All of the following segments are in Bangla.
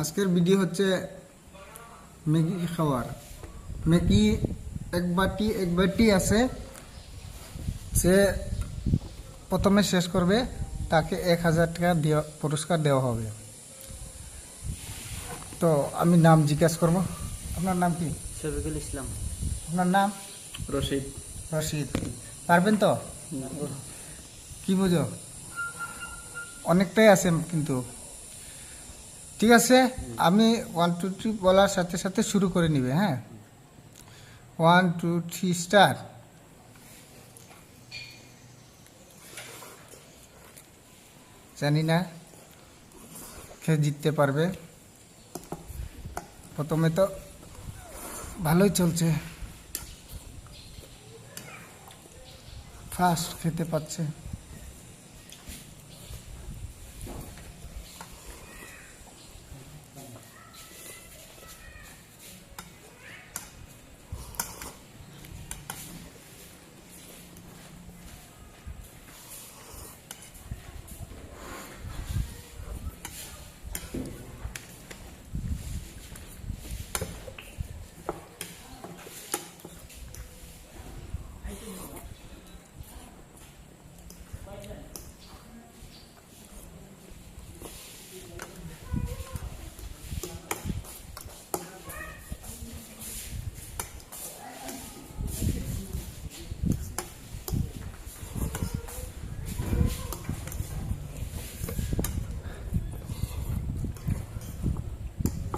আজকের ভিডিও হচ্ছে ম্যাগি খাওয়ার। ম্যাগি এক বাটি আছে, সে প্রথমে শেষ করবে তাকে 1000 টাকা পুরস্কার দেওয়া হবে। তো আমি নাম জিজ্ঞাসা করব, আপনার নাম কি? শফিকুল ইসলাম। আপনার নাম? রশিদ। রশিদ। পারবেন তো? কি বুঝো? অনেকটাই আছে কিন্তু। ঠিক আছে, আমি 1 2 3 বলার সাথে সাথে শুরু করে নিবে। হ্যাঁ, 1 2 3 স্টার্ট। জানি না কে জিততে পারবে। প্রথমে তো ভালোই চলছে, ফার্স্ট খেতে পাচ্ছে।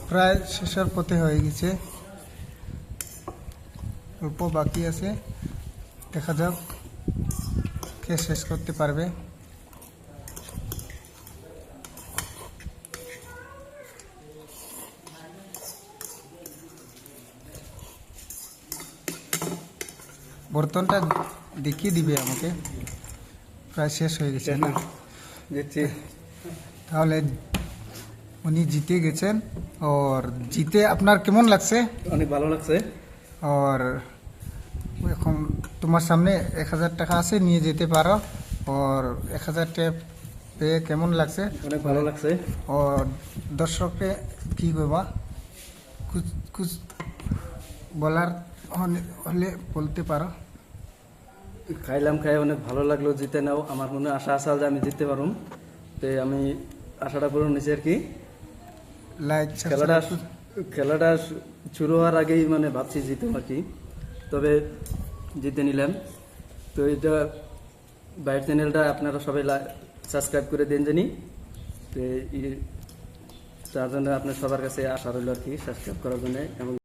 প্রায় শেষের পথে হয়ে গেছে, অল্প বাকি আছে। দেখা যাক কে শেষ করতে পারবে। বর্তনটা দেখিয়ে দিবে আমাকে। প্রায় শেষ হয়ে গেছে না? তাহলে উনি জিতে গেছেন। और জিতে আপনার কেমন লাগছে? অনেক ভালো লাগছে। और এখন তোমার সামনে 1000 টাকা আছে, নিয়ে যেতে পারো। और 1000 টাকা পেয়ে কেমন লাগছে? অনেক ভালো লাগছে। और দর্শককে কি কইবা? কুছ বলার হলে বলতে পারো। খাইলাম, খাই অনেক ভালো লাগলো। জিতে নাও, আমার মনে আশা আছে যে আমি জিততে পারুম। তো আমি আশাটা পূরণ নিছি আর কি। লাইক খেলাটা শুরু হওয়ার আগেই মানে ভাবছি জিতুম আর কি, তবে জিতে নিলাম। তো এটা বাইরের চ্যানেলটা আপনারা সবাই সাবস্ক্রাইব করে দেন জানি। তো তার জন্য আপনার সবার কাছে আশা রইল আর কি, সাবস্ক্রাইব করার জন্য। এবং